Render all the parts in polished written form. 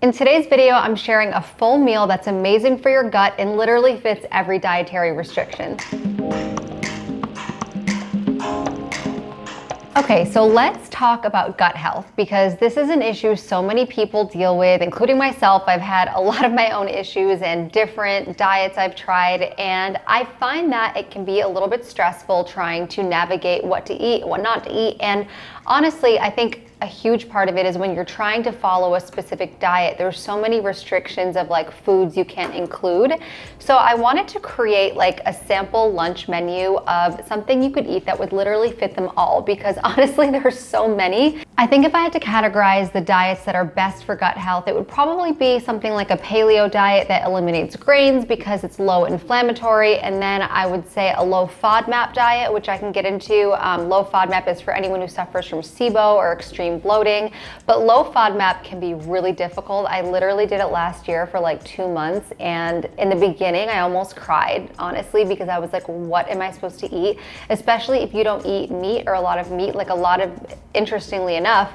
In today's video, I'm sharing a full meal that's amazing for your gut and literally fits every dietary restriction. Okay, so let's talk about gut health because this is an issue so many people deal with, including myself. I've had a lot of my own issues and different diets I've tried, and I find that it can be a little bit stressful trying to navigate what to eat, what not to eat. And honestly, I think a huge part of it is when you're trying to follow a specific diet, there's so many restrictions of like foods you can't include. So I wanted to create like a sample lunch menu of something you could eat that would literally fit them all, because honestly, there's so many. I think if I had to categorize the diets that are best for gut health, it would probably be something like a paleo diet that eliminates grains because it's low inflammatory. And then I would say a low FODMAP diet, which I can get into. Low FODMAP is for anyone who suffers from SIBO or extreme bloating, but low FODMAP can be really difficult. I literally did it last year for like 2 months, and in the beginning I almost cried, honestly, because I was like, what am I supposed to eat? Especially if you don't eat meat or a lot of meat. Interestingly enough,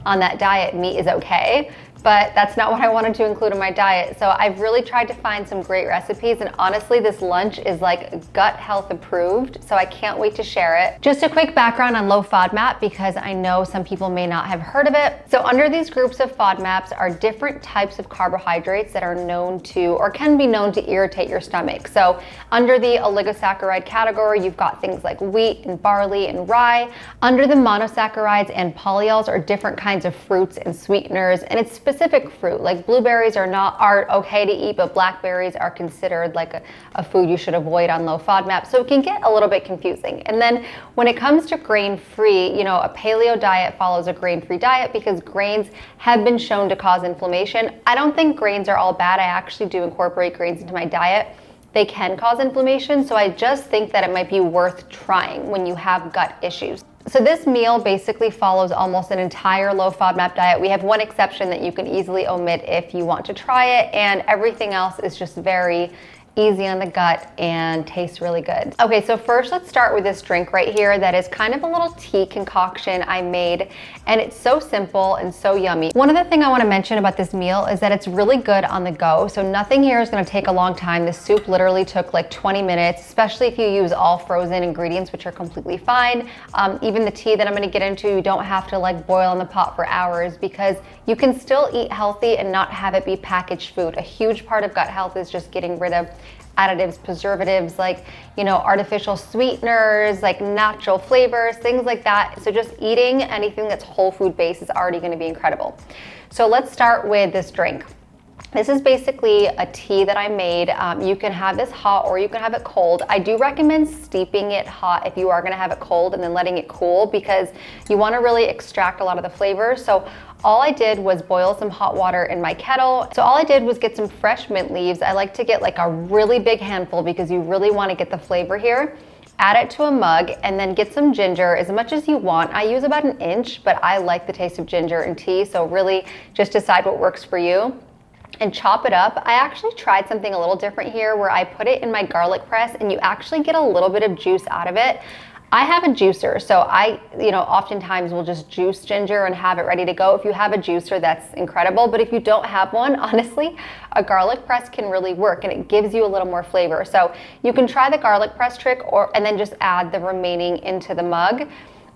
on that diet, meat is okay, but that's not what I wanted to include in my diet. So I've really tried to find some great recipes, and honestly, this lunch is like gut health approved, so I can't wait to share it. Just a quick background on low FODMAP, because I know some people may not have heard of it. So under these groups of FODMAPs are different types of carbohydrates that are known to, or can be known to, irritate your stomach. So under the oligosaccharide category, you've got things like wheat and barley and rye. Under the monosaccharides and polyols are different kinds of fruits and sweeteners, and it's specific fruit. Like blueberries are okay to eat, but blackberries are considered like a food you should avoid on low FODMAP. So it can get a little bit confusing. And then when it comes to grain-free, a paleo diet follows a grain-free diet because grains have been shown to cause inflammation. I don't think grains are all bad. I actually do incorporate grains into my diet. They can cause inflammation, so I just think that it might be worth trying when you have gut issues. So this meal basically follows almost an entire low FODMAP diet. We have one exception that you can easily omit if you want to try it, and everything else is just very easy on the gut and tastes really good. Okay, so first let's start with this drink right here that is kind of a little tea concoction I made, and it's so simple and so yummy. One other thing I want to mention about this meal is that it's really good on the go, so nothing here is going to take a long time. This soup literally took like 20 minutes, especially if you use all frozen ingredients, which are completely fine. Even the tea that I'm going to get into, you don't have to like boil in the pot for hours, because you can still eat healthy and not have it be packaged food. A huge part of gut health is just getting rid of additives, preservatives, like, artificial sweeteners, like natural flavors, things like that. So just eating anything that's whole food based is already going to be incredible. So let's start with this drink. This is basically a tea that I made. You can have this hot or you can have it cold. I do recommend steeping it hot if you are gonna have it cold and then letting it cool, because you wanna really extract a lot of the flavors. So all I did was boil some hot water in my kettle. So all I did was get some fresh mint leaves. I like to get like a really big handful because you really wanna get the flavor here. Add it to a mug and then get some ginger, as much as you want. I use about 1 inch, but I like the taste of ginger in tea, so really just decide what works for you. And chop it up. I actually tried something a little different here where I put it in my garlic press and you actually get a little bit of juice out of it. I have a juicer, so I, oftentimes will just juice ginger and have it ready to go. If you have a juicer, that's incredible. But if you don't have one, honestly, a garlic press can really work and it gives you a little more flavor. So you can try the garlic press trick and then just add the remaining into the mug.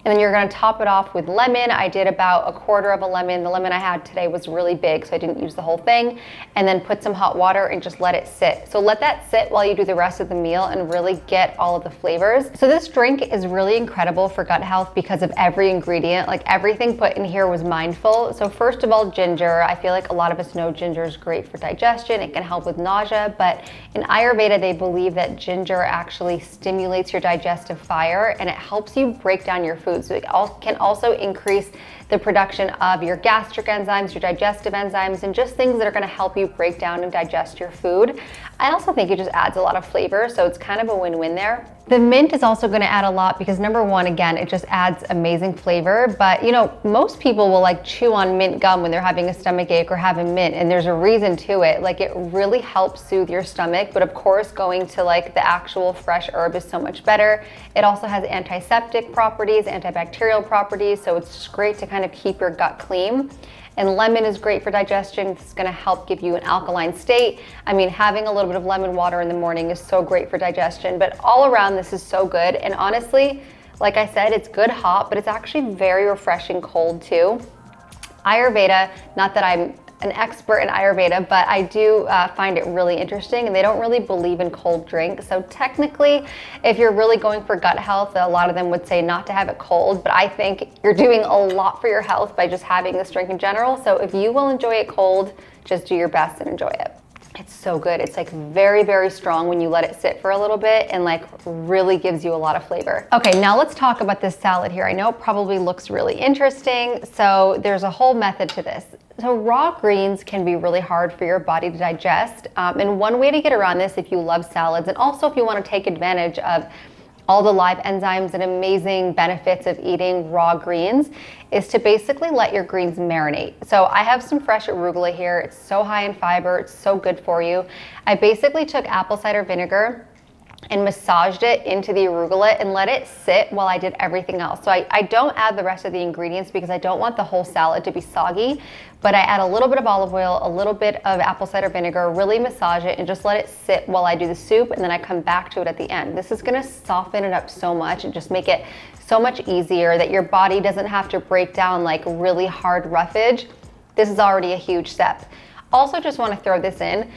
And then you're gonna top it off with lemon. I did about 1/4 of a lemon. The lemon I had today was really big, so I didn't use the whole thing. And then put some hot water and just let it sit. So let that sit while you do the rest of the meal and really get all of the flavors. So this drink is really incredible for gut health because of every ingredient. Like everything put in here was mindful. So first of all, ginger. I feel like a lot of us know ginger is great for digestion. It can help with nausea, but in Ayurveda, they believe that ginger actually stimulates your digestive fire and it helps you break down your food. So it can also increase the production of your gastric enzymes, your digestive enzymes, and just things that are going to help you break down and digest your food. I also think it just adds a lot of flavor, so it's kind of a win-win there. The mint is also going to add a lot because number one, again, it just adds amazing flavor. But most people will like chew on mint gum when they're having a stomach ache or having mint, and there's a reason to it. Like it really helps soothe your stomach, but of course going to like the actual fresh herb is so much better. It also has antiseptic properties, antibacterial properties, so it's just great to kind of keep your gut clean. And lemon is great for digestion. It's gonna help give you an alkaline state. I mean, having a little bit of lemon water in the morning is so great for digestion, but all around this is so good. And honestly, like I said, it's good hot, but it's actually very refreshing cold too. Ayurveda, not that I'm an expert in Ayurveda, but I do find it really interesting, and they don't really believe in cold drinks. So technically, if you're really going for gut health, a lot of them would say not to have it cold, but I think you're doing a lot for your health by just having this drink in general. So if you will enjoy it cold, just do your best and enjoy it. It's so good. It's like very, very strong when you let it sit for a little bit, and like really gives you a lot of flavor. Okay, now let's talk about this salad here. I know it probably looks really interesting. So there's a whole method to this. So raw greens can be really hard for your body to digest. And one way to get around this, if you love salads, and also if you want to take advantage of all the live enzymes and amazing benefits of eating raw greens, is to basically let your greens marinate. So I have some fresh arugula here. It's so high in fiber. It's so good for you. I basically took apple cider vinegar and massaged it into the arugula and let it sit while I did everything else. So I don't add the rest of the ingredients because I don't want the whole salad to be soggy, but I add a little bit of olive oil, a little bit of apple cider vinegar, really massage it and just let it sit while I do the soup, and then I come back to it at the end. This is gonna soften it up so much and just make it so much easier that your body doesn't have to break down like really hard roughage. This is already a huge step. Also, just wanna throw this in.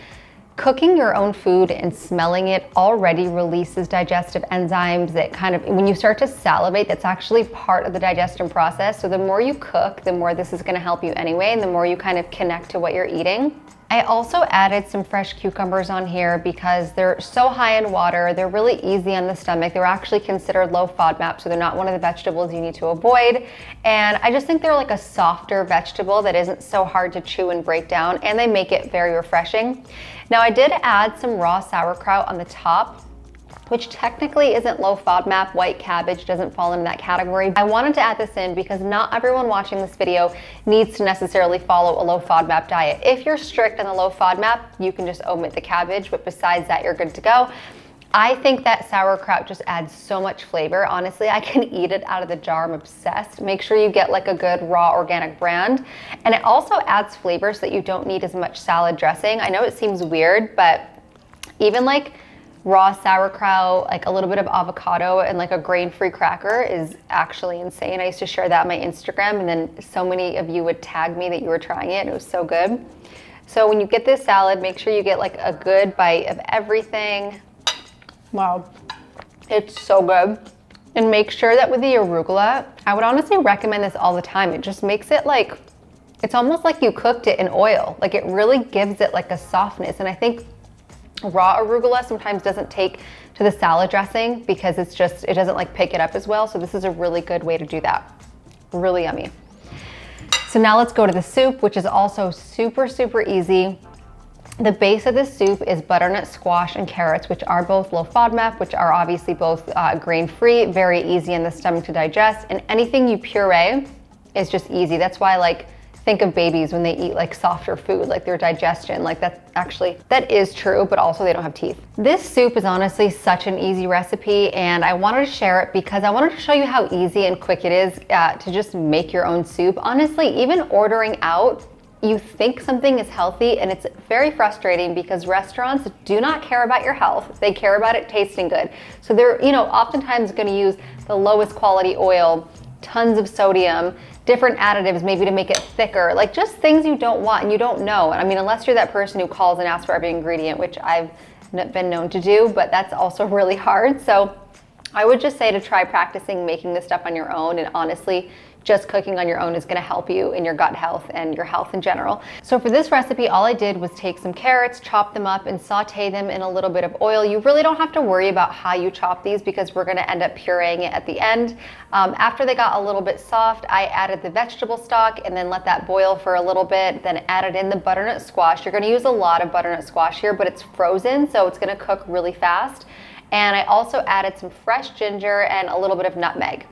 Cooking your own food and smelling it already releases digestive enzymes that kind of, when you start to salivate, that's actually part of the digestion process. So the more you cook, the more this is gonna help you anyway, and the more you kind of connect to what you're eating. I also added some fresh cucumbers on here because they're so high in water. They're really easy on the stomach. They're actually considered low FODMAP, so they're not one of the vegetables you need to avoid. And I just think they're like a softer vegetable that isn't so hard to chew and break down, and they make it very refreshing. Now I did add some raw sauerkraut on the top, which technically isn't low FODMAP. White cabbage doesn't fall into that category. I wanted to add this in because not everyone watching this video needs to necessarily follow a low FODMAP diet. If you're strict on the low FODMAP, you can just omit the cabbage, but besides that, you're good to go. I think that sauerkraut just adds so much flavor. Honestly, I can eat it out of the jar. I'm obsessed. Make sure you get like a good raw organic brand. And it also adds flavor so that you don't need as much salad dressing. I know it seems weird, but even like raw sauerkraut, like a little bit of avocado and like a grain-free cracker is actually insane. I used to share that on my Instagram, and then so many of you would tag me that you were trying it, and it was so good. So when you get this salad, make sure you get like a good bite of everything. Wow, it's so good. And make sure that with the arugula, I would honestly recommend this all the time. It just makes it like, it's almost like you cooked it in oil. Like it really gives it like a softness. And I think raw arugula sometimes doesn't take to the salad dressing because it's just, it doesn't like pick it up as well. So this is a really good way to do that. Really yummy. So now let's go to the soup, which is also super, super easy. The base of the soup is butternut squash and carrots, which are both low FODMAP, which are obviously both grain-free, very easy in the stomach to digest. And anything you puree is just easy. That's why, like, think of babies when they eat like softer food, like their digestion, like that is true, but also they don't have teeth. This soup is honestly such an easy recipe, and I wanted to share it because I wanted to show you how easy and quick it is to just make your own soup. Honestly, even ordering out, you think something is healthy, and it's very frustrating because restaurants do not care about your health. They care about it tasting good. So they're, oftentimes going to use the lowest quality oil, tons of sodium, different additives maybe to make it thicker, like just things you don't want and you don't know. I mean, unless you're that person who calls and asks for every ingredient, which I've been known to do, but that's also really hard. So I would just say to try practicing making this stuff on your own, and honestly, just cooking on your own is gonna help you in your gut health and your health in general. So for this recipe, all I did was take some carrots, chop them up, and saute them in a little bit of oil. You really don't have to worry about how you chop these because we're gonna end up pureeing it at the end. After they got a little bit soft, I added the vegetable stock and then let that boil for a little bit, then added in the butternut squash. You're gonna use a lot of butternut squash here, but it's frozen, so it's gonna cook really fast. And I also added some fresh ginger and a little bit of nutmeg.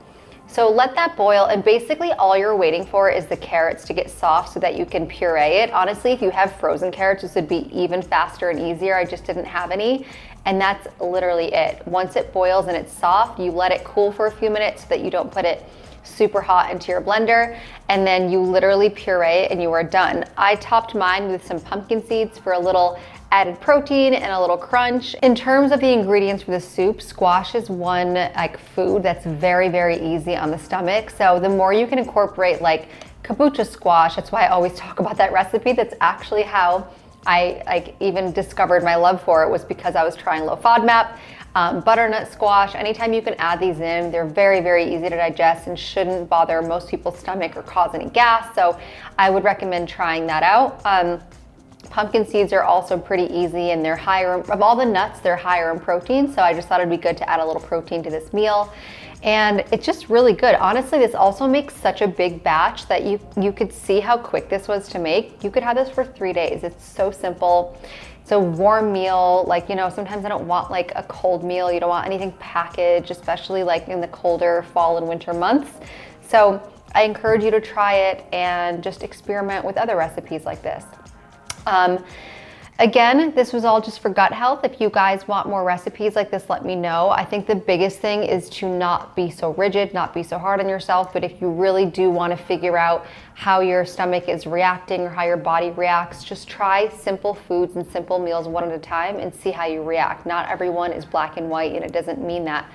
So let that boil, and basically all you're waiting for is the carrots to get soft so that you can puree it. Honestly, if you have frozen carrots, this would be even faster and easier. I just didn't have any, and that's literally it. Once it boils and it's soft, you let it cool for a few minutes so that you don't put it super hot into your blender, and then you literally puree and you are done. I topped mine with some pumpkin seeds for a little added protein and a little crunch. In terms of the ingredients for the soup, squash is one like food that's very, very easy on the stomach. So the more you can incorporate like kombucha squash, that's why I always talk about that recipe. That's actually how I like even discovered my love for it, was because I was trying low FODMAP. Butternut squash, anytime you can add these in, they're very, very easy to digest and shouldn't bother most people's stomach or cause any gas. So I would recommend trying that out. Pumpkin seeds are also pretty easy, and they're higher, of all the nuts, they're higher in protein. So I just thought it'd be good to add a little protein to this meal. And it's just really good. Honestly, this also makes such a big batch that you could see how quick this was to make. You could have this for 3 days. It's so simple. It's a warm meal. Like, you know, sometimes I don't want like a cold meal. You don't want anything packaged, especially like in the colder fall and winter months. So I encourage you to try it and just experiment with other recipes like this. Again, this was all just for gut health. If you guys want more recipes like this, let me know. I think the biggest thing is to not be so rigid, not be so hard on yourself. But if you really do want to figure out how your stomach is reacting or how your body reacts, just try simple foods and simple meals one at a time and see how you react. Not everyone is black and white, and it doesn't mean that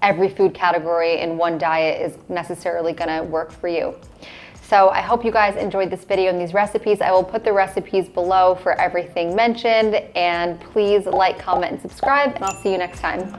every food category in one diet is necessarily going to work for you. So I hope you guys enjoyed this video and these recipes. I will put the recipes below for everything mentioned, and please like, comment, and subscribe, and I'll see you next time.